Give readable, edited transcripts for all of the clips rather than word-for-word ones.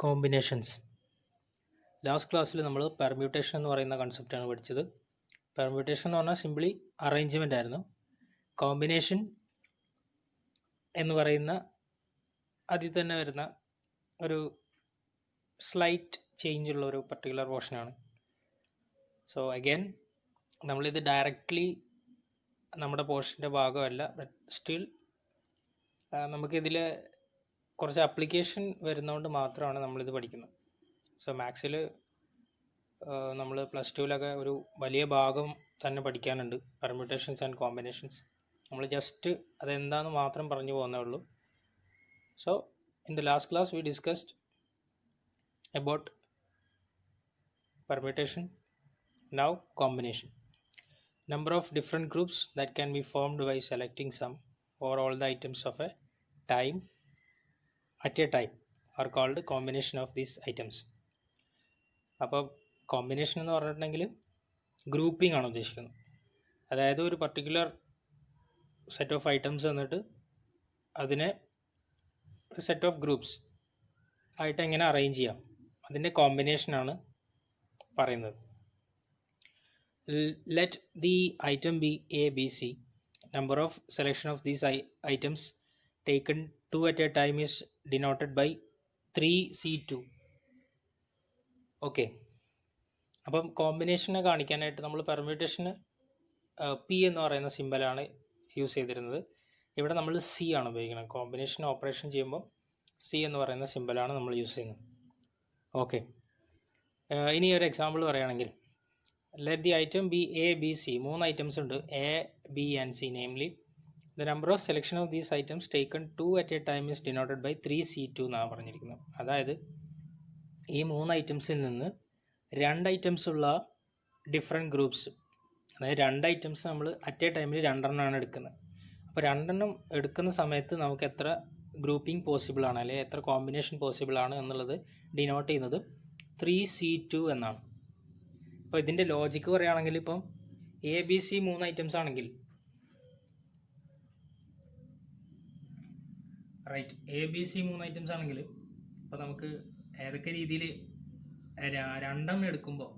Combinations. Last ക്ലാസ്സിൽ നമ്മൾ permutation എന്ന് പറയുന്ന കൺസെപ്റ്റാണ് പഠിച്ചത്. പെർമ്യൂട്ടേഷൻ എന്ന് പറഞ്ഞാൽ സിംപ്ലി അറേഞ്ച്മെൻ്റ് ആയിരുന്നു. കോമ്പിനേഷൻ എന്ന് പറയുന്ന അതിൽ തന്നെ വരുന്ന ഒരു സ്ലൈറ്റ് ചേഞ്ച് ഉള്ള ഒരു പർട്ടിക്കുലർ പോർഷനാണ്. സോ അഗൈൻ നമ്മളിത് ഡയറക്റ്റ്ലി നമ്മുടെ പോർഷൻ്റെ ഭാഗമല്ല, ബട്ട് സ്റ്റിൽ നമുക്കിതിൽ കുറച്ച് ആപ്ലിക്കേഷൻ വരുന്നതുകൊണ്ട് മാത്രമാണ് നമ്മളിത് പഠിക്കുന്നത്. സോ മാത്സിൽ നമ്മൾ പ്ലസ് ടുവിലൊക്കെ ഒരു വലിയ ഭാഗം തന്നെ പഠിക്കാനുണ്ട്, പെർമ്യൂട്ടേഷൻസ് ആൻഡ് കോമ്പിനേഷൻസ്. നമ്മൾ ജസ്റ്റ് അതെന്താണെന്ന് മാത്രം പറഞ്ഞു പോകുന്നേ ഉള്ളൂ. So in the last class we discussed about permutation. Now combination. Number of different groups that can be formed by selecting some or all the items of a time at a time are called combination of these items. അപ്പോൾ combination എന്ന് പറഞ്ഞിട്ടുണ്ടെങ്കിൽ grouping ആണ് ഉദ്ദേശിക്കുന്നത്. അതായത് ഒരു particular set of items എന്നിട്ട് അതിനെ set of groups ആയിട്ട് എങ്ങനെ അറേഞ്ച് ചെയ്യാം, അതിൻ്റെ കോമ്പിനേഷനാണ് പറയുന്നത്. Let the item be A B C. Number of selection of these items taken 2 at a time is denoted by 3C2. Okay, അപ്പം കോമ്പിനേഷനെ കാണിക്കാനായിട്ട് നമ്മൾ പെർമ്യൂട്ടേഷന് പി എന്ന് പറയുന്ന സിമ്പലാണ് യൂസ് ചെയ്തിരുന്നത്. ഇവിടെ നമ്മൾ സി ആണ് ഉപയോഗിക്കുന്നത്. കോമ്പിനേഷൻ ഓപ്പറേഷൻ ചെയ്യുമ്പോൾ സി എന്ന് പറയുന്ന സിമ്പലാണ് നമ്മൾ യൂസ് ചെയ്യുന്നത്. ഓക്കെ, ഇനി ഒരു എക്സാമ്പിൾ പറയുകയാണെങ്കിൽ let the item be A B C. 3 items ഉണ്ട്, A B and C. Namely the number of selection of these items taken 2 at a time is denoted by 3C2 എന്നാണ് പറഞ്ഞിരിക്കുന്നത്. അതായത് ഈ 3 ഐറ്റംസിൽ നിന്ന് 2 ഐറ്റംസ് ഉള്ള ഡിഫറെൻറ്റ് ഗ്രൂപ്പ്സ്, അതായത് 2 items നമ്മൾ at A ടൈമിൽ 2 എണ്ണമാണ് എടുക്കുന്നത്. അപ്പോൾ 2 എണ്ണം എടുക്കുന്ന സമയത്ത് നമുക്ക് എത്ര ഗ്രൂപ്പിംഗ് പോസിബിൾ ആണ്, അല്ലെങ്കിൽ എത്ര കോമ്പിനേഷൻ പോസിബിൾ ആണ് എന്നുള്ളത് ഡിനോട്ട് ചെയ്യുന്നത് 3C2 എന്നാണ്. അപ്പോൾ ഇതിൻ്റെ ലോജിക്ക് പറയുകയാണെങ്കിൽ ഇപ്പം എ ബി സി 3 ഐറ്റംസ് ആണെങ്കിൽ right, A B C 3 items ആണെങ്കിൽ ഇപ്പോൾ നമുക്ക് ഏതൊക്കെ രീതിയിൽ 2 എണ്ണം എടുക്കുമ്പോൾ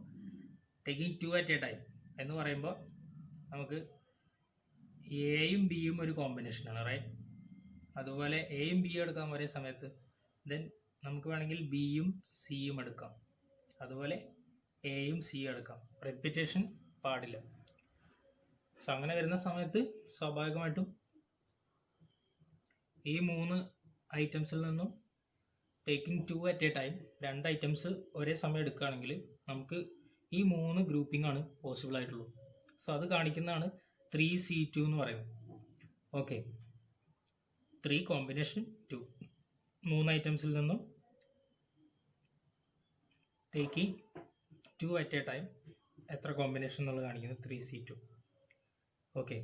ടേക്കിംഗ് 2 at a time എന്ന് പറയുമ്പോൾ നമുക്ക് എയും ബിയും ഒരു കോമ്പിനേഷനാണ്, റൈറ്റ്. അതുപോലെ എയും ബിയും എടുക്കാൻ ഒരേ സമയത്ത് ദെൻ നമുക്ക് വേണമെങ്കിൽ ബിയും സിയും എടുക്കാം, അതുപോലെ എയും സിയും എടുക്കാം. റിപ്പീറ്റേഷൻ പാടില്ല. സോ അങ്ങനെ വരുന്ന സമയത്ത് സ്വാഭാവികമായിട്ടും ഈ 3 ഐറ്റംസിൽ നിന്നും taking 2 at a time 2 items ഒരേ സമയം എടുക്കുകയാണെങ്കിൽ നമുക്ക് ഈ 3 ഗ്രൂപ്പിംഗ് ആണ് പോസിബിൾ ആയിട്ടുള്ളൂ. സോ അത് കാണിക്കുന്നതാണ് 3C2 എന്ന് പറയുന്നത്. Okay, 3 combination 2. 3 ഐറ്റംസിൽ നിന്നും ടേക്കിംഗ് 2 at a time എത്ര കോമ്പിനേഷൻ എന്നുള്ളത് കാണിക്കുന്നത് 3C2. ഓക്കെ,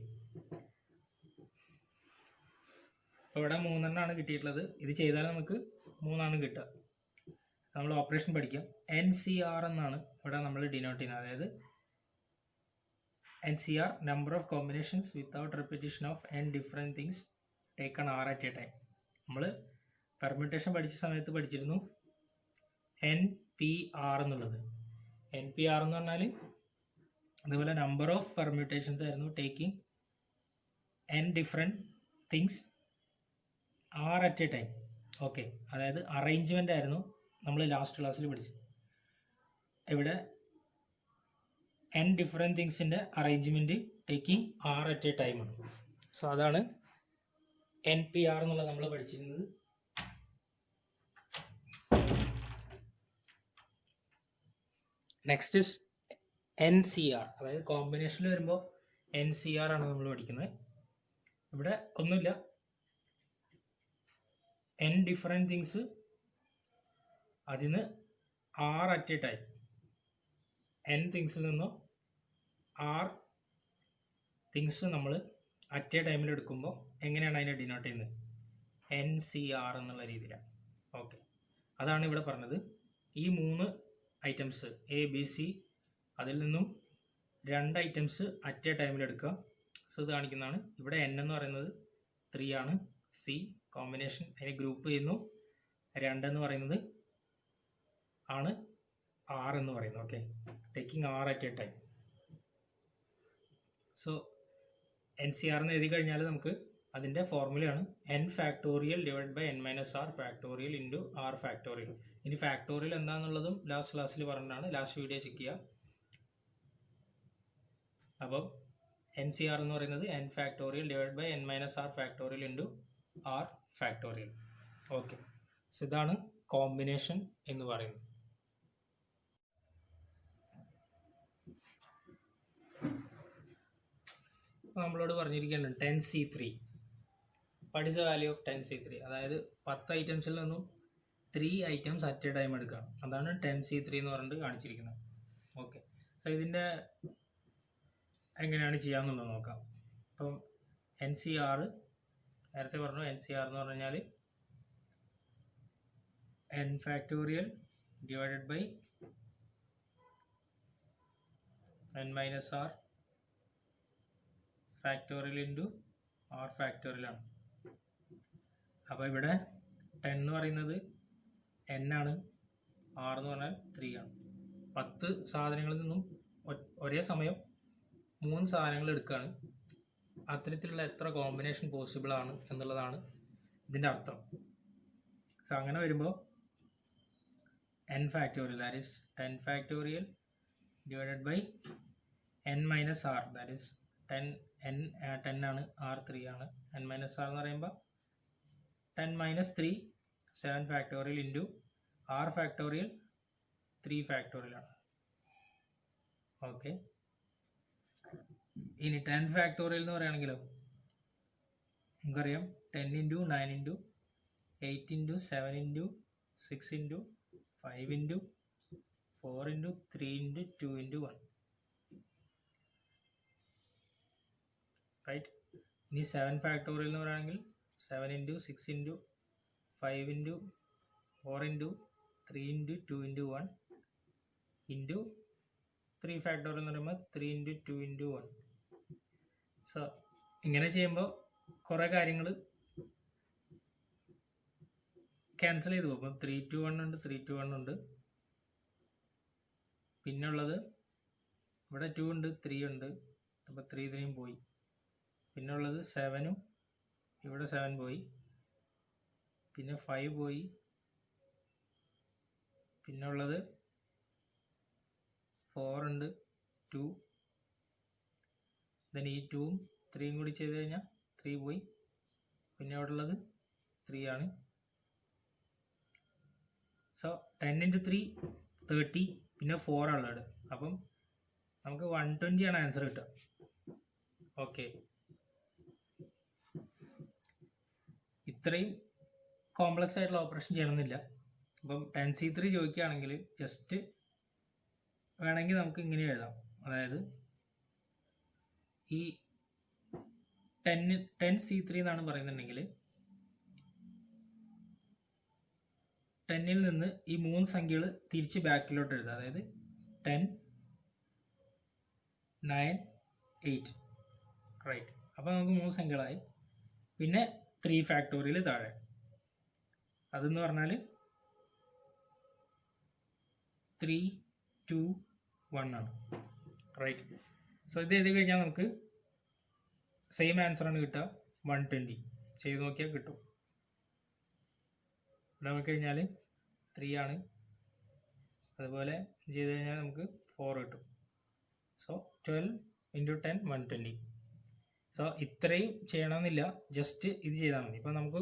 അപ്പോൾ ഇവിടെ 3 എണ്ണമാണ് കിട്ടിയിട്ടുള്ളത്. ഇത് ചെയ്താൽ നമുക്ക് 3 ആണ് കിട്ടുക. നമ്മൾ ഓപ്പറേഷൻ പഠിക്കാം. NCR എന്നാണ് ഇവിടെ നമ്മൾ ഡിനോട്ട് ചെയ്യുന്നത്. അതായത് NCR number of combinations without repetition of n different things taken R at a time. നമ്മൾ പെർമ്യൂട്ടേഷൻ പഠിച്ച സമയത്ത് പഠിച്ചിരുന്നു NPR എന്നുള്ളത്. NPR എന്ന് പറഞ്ഞാൽ അതുപോലെ നമ്പർ ഓഫ് പെർമ്യൂട്ടേഷൻസ് ആയിരുന്നു taking n different things R at a time. Okay, അതായത് അറേഞ്ച്മെൻ്റ് ആയിരുന്നു നമ്മൾ ലാസ്റ്റ് ക്ലാസ്സിൽ പഠിച്ചത്. ഇവിടെ n ഡിഫറെൻറ്റ് തിങ്സിൻ്റെ arrangement taking R at a time ആണ്. സോ അതാണ് NPR എന്നുള്ളത് നമ്മൾ പഠിച്ചിരുന്നത്. നെക്സ്റ്റ് ഇസ് NCR, അതായത് കോമ്പിനേഷനിൽ വരുമ്പോൾ NCR ആണ് നമ്മൾ പഠിക്കുന്നത്. ഇവിടെ ഒന്നുമില്ല, n ഡിഫറെൻറ്റ് തിങ്സ് അതിന് R at a time, n തിങ്സിൽ നിന്നും R തിങ്സ് നമ്മൾ അറ്റ് എ ടൈമിൽ എടുക്കുമ്പോൾ എങ്ങനെയാണ് അതിനെ ഡിനോട്ട് ചെയ്യുന്നത്? NCR എന്നുള്ള രീതിയിലാണ്. ഓക്കെ, അതാണ് ഇവിടെ പറഞ്ഞത്. ഈ 3 ഐറ്റംസ് എ ബി സി, അതിൽ നിന്നും 2 ഐറ്റംസ് അറ്റ് എ ടൈമിൽ എടുക്കുക. സോ ഇത് കാണിക്കുന്നതാണ്. ഇവിടെ n എന്ന് പറയുന്നത് 3 ആണ്. സി കോമ്പിനേഷൻ അതിനെ ഗ്രൂപ്പ് ചെയ്യുന്നു. 2 എന്ന് പറയുന്നത് ആണ് ആർ എന്ന് പറയുന്നത്. Okay, taking R at a time. So N C R എന്ന് എഴുതി കഴിഞ്ഞാൽ നമുക്ക് അതിൻ്റെ ഫോർമുലയാണ് N factorial divide by N minus R factorial into R factorial. ഇനി ഫാക്ടോറിയൽ എന്താണെന്നുള്ളതും ലാസ്റ്റ് ക്ലാസ്സിൽ പറഞ്ഞതാണ്, ലാസ്റ്റ് വീഡിയോ ചെക്ക് ചെയ്യുക. അപ്പം എൻ സി ആർ എന്ന് പറയുന്നത് N factorial divide by N minus R factorial into R factorial. Okay, so ഇതാണ് combination എന്ന് പറയുന്നത്. നമ്മളോട് പറഞ്ഞിരിക്കുകയാണ് 10C3. What is the value of 10C3? അതായത് 10 ഐറ്റംസിൽ നിന്നും 3 items അറ്റ് എ ടൈം എടുക്കാം. അതാണ് 10C3 എന്ന് പറഞ്ഞിട്ട് കാണിച്ചിരിക്കുന്നത്. ഓക്കെ, സോ ഇതിൻ്റെ എങ്ങനെയാണ് ചെയ്യാമെന്നുള്ളത് നോക്കാം. അപ്പം NCR നേരത്തെ പറഞ്ഞു, NCR എന്ന് പറഞ്ഞു കഴിഞ്ഞാൽ n factorial divided by n minus R factorial into R factorial ആണ്. അപ്പോൾ ഇവിടെ 10 എന്ന് പറയുന്നത് n ആണ്, ആർ എന്ന് പറഞ്ഞാൽ 3 ആണ്. 10 സാധനങ്ങളിൽ നിന്നും ഒരേ സമയം 3 സാധനങ്ങൾ എടുക്കുകയാണ്. അത്തരത്തിലുള്ള എത്ര കോമ്പിനേഷൻ പോസിബിൾ ആണ് എന്നുള്ളതാണ് ഇതിൻ്റെ അർത്ഥം. സോ അങ്ങനെ വരുമ്പോൾ n factorial, that is 10 factorial divided by n minus R, that is 10 ആണ്, ആർ 3 ആണ്. n മൈനസ് ആർ എന്ന് പറയുമ്പോൾ 10 minus 3 7 factorial into R factorial 3 factorial ആണ്. ഓക്കെ, ഇനി 10 ഫാക്ടോറിയൽ എന്ന് പറയുകയാണെങ്കിലോ നമുക്കറിയാം 10 into 9 into 8 into 7 into 6 into 5 into 4 into 3 into 2 into 1. Right. ഇനി 7 ഫാക്ടോറിയൽ എന്ന് പറയുകയാണെങ്കിൽ 7 into 6 into 5 into 4 into 3 into 2 into 1 into 3 factorial എന്ന് പറയുമ്പോൾ 3 ഇൻറ്റു 2 ഇൻറ്റു 1. സോ ഇങ്ങനെ ചെയ്യുമ്പോൾ കുറേ കാര്യങ്ങൾ ക്യാൻസൽ ചെയ്ത് പോകും. 3 to 1 ഉണ്ട്, 3 to 1 ഉണ്ട്. പിന്നെ ഉള്ളത് ഇവിടെ 2 ഉണ്ട്, 3 ഉണ്ട്. അപ്പോൾ 3 പോയി. പിന്നെ ഉള്ളത് 7ഉം ഇവിടെ 7 പോയി. പിന്നെ 5 പോയി. പിന്നെ ഉള്ളത് 4 ഉണ്ട്, 2. ദെൻ ഈ 2ഉം 3ഉം കൂടി ചെയ്ത് കഴിഞ്ഞാൽ 3 പോയി. പിന്നെ അവിടെ ഉള്ളത് 3 ആണ്. സോ 10 ഇൻറ്റു 3 30, പിന്നെ 4 ഉള്ളത്. അപ്പം നമുക്ക് 120 ആണ് ആൻസർ കിട്ടുക. ഓക്കെ, ഇത്രയും കോംപ്ലക്സ് ആയിട്ടുള്ള ഓപ്പറേഷൻ ചെയ്യണമെന്നില്ല. അപ്പം 10C3 ചോദിക്കുകയാണെങ്കിൽ ജസ്റ്റ് വേണമെങ്കിൽ നമുക്ക് ഇങ്ങനെ എഴുതാം. അതായത് ഈ 10C3 എന്നാണ് പറയുന്നുണ്ടെങ്കിൽ 10ൽ നിന്ന് ഈ 3 സംഖ്യകൾ തിരിച്ച് ബാക്കിലോട്ട് എഴുതാം. അതായത് 10, 9, 8. റൈറ്റ്. അപ്പോൾ നമുക്ക് 3 സംഖ്യകളായി. പിന്നെ 3 ഫാക്ടോറിയൽ താഴെ. അതെന്ന് പറഞ്ഞാൽ 3, 2, 1 ആണ്. റൈറ്റ്. സോ ഇത് എഴുതി കഴിഞ്ഞാൽ നമുക്ക് സെയിം ആൻസറാണ് കിട്ടുക, 120. ചെയ്ത് നോക്കിയാൽ കിട്ടും. ഇവിടെ നോക്കിക്കഴിഞ്ഞാൽ 3 ആണ്. അതുപോലെ ചെയ്ത് കഴിഞ്ഞാൽ നമുക്ക് 4 കിട്ടും. So 12 into 10 120. സോ ഇത്രയും ചെയ്യണമെന്നില്ല, ജസ്റ്റ് ഇത് ചെയ്താൽ മതി. ഇപ്പം നമുക്ക്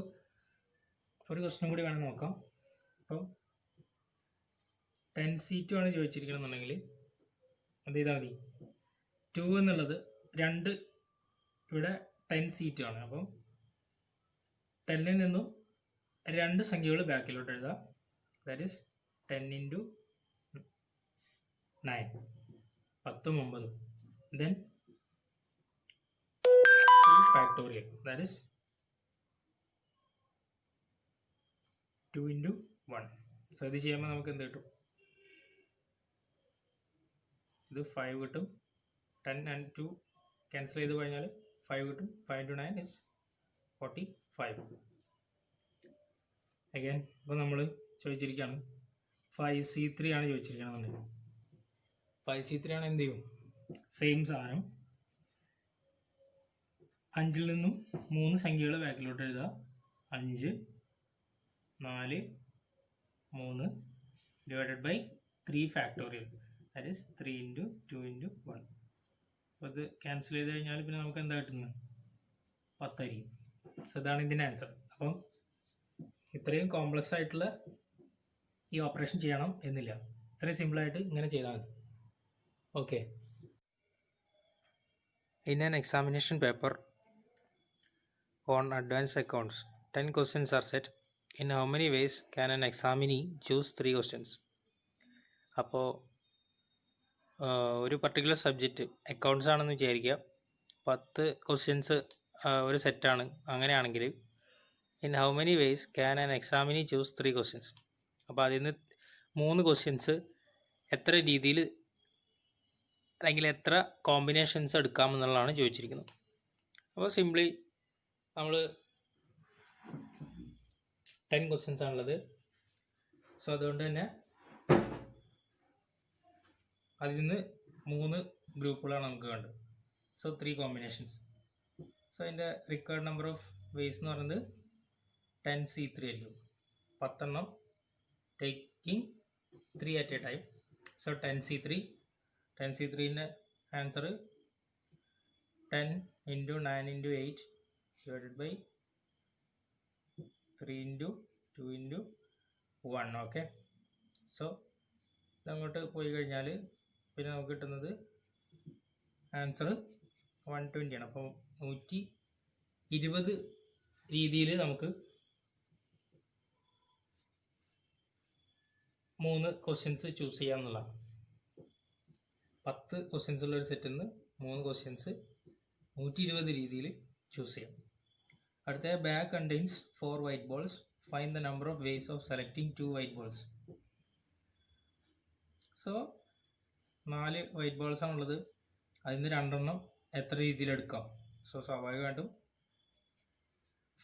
ഒരു ക്വസ്റ്റ്യൻ കൂടി വേണം നോക്കാം. ഇപ്പം 10C2 ആണ് ചോദിച്ചിരിക്കണമെന്നുണ്ടെങ്കിൽ എന്ത് ചെയ്താൽ മതി? 2 എന്നുള്ളത് 2 ഇവിടെ 10C2 ആണ്. അപ്പം 10ൽ നിന്നും 2 സംഖ്യകൾ ബാക്കിലോട്ട് എഴുതാം. That is 10 into 9, 10 9. Then 2 factorial, that is 2 into 1. So ഇത് ചെയ്യുമ്പോൾ നമുക്ക് എന്ത് കിട്ടും? ഇത് 5 കിട്ടും. 10 and 2 ക്യാൻസൽ ചെയ്ത് കഴിഞ്ഞാൽ 5 കിട്ടും. 5 into 9 is 45. അഗൈൻ ഇപ്പോൾ നമ്മൾ ചോദിച്ചിരിക്കുകയാണ് 5C3 ആണ് ചോദിച്ചിരിക്കണമെന്നുണ്ടെങ്കിൽ 5C3 ആണ് എന്ത് ചെയ്യും, സെയിം സാധനം 5-ൽ നിന്നും 3 സംഖ്യകൾ ബാക്കിലോട്ട് എഴുതുക. 5, 4, 3 divided by 3 factorial, that is 3 × 2 × 1. അപ്പോൾ ഇത് ക്യാൻസൽ ചെയ്ത് കഴിഞ്ഞാൽ പിന്നെ നമുക്ക് എന്താ കിട്ടുന്നത്, 10 ആയിരിക്കും. സോ ഇതാണ് ഇതിൻ്റെ ആൻസർ. അപ്പം ഇത്രയും കോംപ്ലക്സ് ആയിട്ടുള്ള ഈ ഓപ്പറേഷൻ ചെയ്യണം എന്നില്ല, ഇത്രയും സിമ്പിളായിട്ട് ഇങ്ങനെ ചെയ്താൽ മതി. Okay. In an examination paper on advanced accounts, 10 questions are set. In how many ways can an examinee choose 3 questions? അപ്പോൾ ഒരു പർട്ടിക്കുലർ സബ്ജക്റ്റ് അക്കൗണ്ട്സ് ആണെന്ന് വിചാരിക്കുക, 10 ക്വസ്റ്റ്യൻസ് ഒരു സെറ്റാണ്. അങ്ങനെയാണെങ്കിൽ in how many vase can an examinee choose 3 questions? അപ്പോൾ അതിൽ നിന്ന് 3 ക്വസ്റ്റ്യൻസ് എത്ര രീതിയിൽ അല്ലെങ്കിൽ എത്ര കോമ്പിനേഷൻസ് എടുക്കാമെന്നുള്ളതാണ് ചോദിച്ചിരിക്കുന്നത്. അപ്പോൾ സിംപ്ലി നമ്മൾ 10 ക്വസ്റ്റ്യൻസ് ആണുള്ളത്. സോ അതുകൊണ്ട് തന്നെ അതിൽ നിന്ന് 3 ഗ്രൂപ്പുകളാണ് നമുക്ക് വേണ്ടത്. So 3 combinations. സോ അതിൻ്റെ റിക്വയർഡ് നമ്പർ ഓഫ് വേസ് എന്ന് പറയുന്നത് 10C3 ആയിരിക്കും. 10 എണ്ണം taking 3 at a time. So 10C3ൻ്റെ answer 10 × 9 × 8 divided by 3 × 2 × 1. Okay. So ഇതങ്ങോട്ട് പോയി കഴിഞ്ഞാൽ പിന്നെ നമുക്ക് കിട്ടുന്നത് ആൻസർ 120 ആണ്. അപ്പോൾ 120 രീതിയിൽ നമുക്ക് 3 ക്വസ്റ്റ്യൻസ് ചൂസ് ചെയ്യാമെന്നുള്ളതാണ്. 10 ക്വസ്റ്റ്യൻസ് ഉള്ള ഒരു സെറ്റിൽ നിന്ന് 3 ക്വസ്റ്റ്യൻസ് 120 രീതിയിൽ ചൂസ് ചെയ്യാം. അടുത്ത bag contains 4 white balls. Find the number of ways of selecting 2 white balls. So 4 white balls ആണുള്ളത്, അതിൽ നിന്ന് 2 എണ്ണം എത്ര രീതിയിലെടുക്കാം? സോ സ്വാഭാവികമായിട്ടും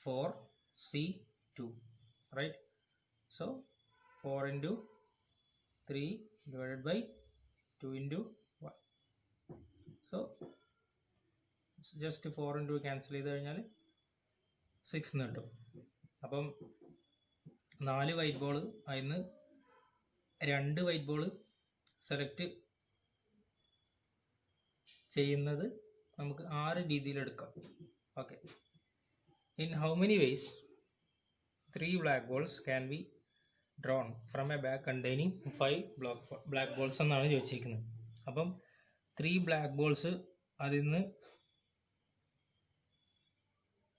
4C2, right? So 4 × 3 divided by 2 × 1. So just 4 × 2 cancel ചെയ്ത് കഴിഞ്ഞാൽ 6 എന്ന് കിട്ടും. അപ്പം 4 വൈറ്റ് ബോൾ, അതിൽ നിന്ന് 2 വൈറ്റ് ബോൾ സെലക്ട് ചെയ്യുന്നത് നമുക്ക് 6 രീതിയിലെടുക്കാം. Okay. In how many ways 3 black balls can be drawn from a bag containing 5 black balls എന്നാണ് ചോദിച്ചിരിക്കുന്നത്. അപ്പം 3 ബ്ലാക്ക് ബോൾസ്, അതിൽ നിന്ന്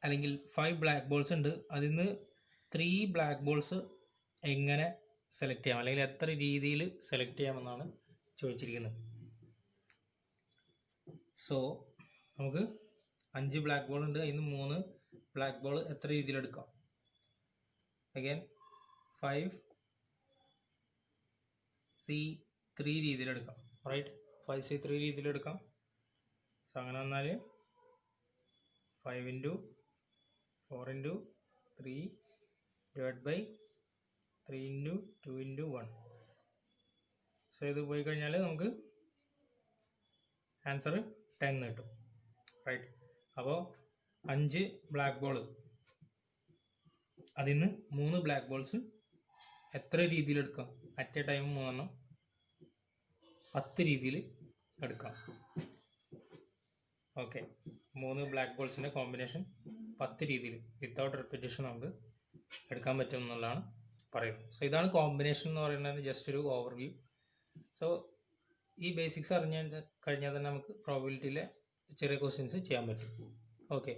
അല്ലെങ്കിൽ 5 ബ്ലാക്ക് ബോൾസ് ഉണ്ട്, അതിൽ നിന്ന് 3 ബ്ലാക്ക് ബോൾസ് എങ്ങനെ സെലക്ട് ചെയ്യാം, അല്ലെങ്കിൽ എത്ര രീതിയിൽ സെലക്ട് ചെയ്യാമെന്നാണ് ചോദിച്ചിരിക്കുന്നത്. സോ നമുക്ക് 5 ബ്ലാക്ക് ബോൾ ഉണ്ട്, അതിൽ നിന്ന് 3 ബ്ലാക്ക് ബോൾ എത്ര രീതിയിലെടുക്കാം? അഗൈൻ 5C3 രീതിയിലെടുക്കാം, റൈറ്റ്? 5C3 രീതിയിലെടുക്കാം. സോ അങ്ങനെ വന്നാൽ 5 × 4 × 3 ഡിവൈഡ് ബൈ 3 × 2 × 1. സോ ഇത് പോയി കഴിഞ്ഞാൽ നമുക്ക് ആൻസർ 10 കിട്ടും, റൈറ്റ്? അപ്പോൾ 5 ബ്ലാക്ക് ബോൾ, അതിൽ നിന്ന് 3 ബ്ലാക്ക് ബോൾസ് എത്ര രീതിയിലെടുക്കാം? അറ്റ് എ ടൈം 3 എണ്ണം 10 രീതിയിൽ എടുക്കാം. ഓക്കെ. 3 ബ്ലാക്ക് ബോൾസിൻ്റെ കോമ്പിനേഷൻ 10 രീതിയിൽ വിത്തൗട്ട് റിപ്പീറ്റേഷൻ നമുക്ക് എടുക്കാൻ പറ്റും എന്നുള്ളതാണ് പറയുന്നത്. സോ ഇതാണ് കോമ്പിനേഷൻ എന്ന് പറയുന്നത്, ജസ്റ്റ് ഒരു ഓവർവ്യൂ. സോ ഈ ബേസിക്സ് അറിഞ്ഞ് കഴിഞ്ഞാൽ തന്നെ നമുക്ക് പ്രോബിലിറ്റിയിലെ ചെറിയ ക്വസ്റ്റ്യൻസ് ചെയ്യാൻ പറ്റും. ഓക്കെ.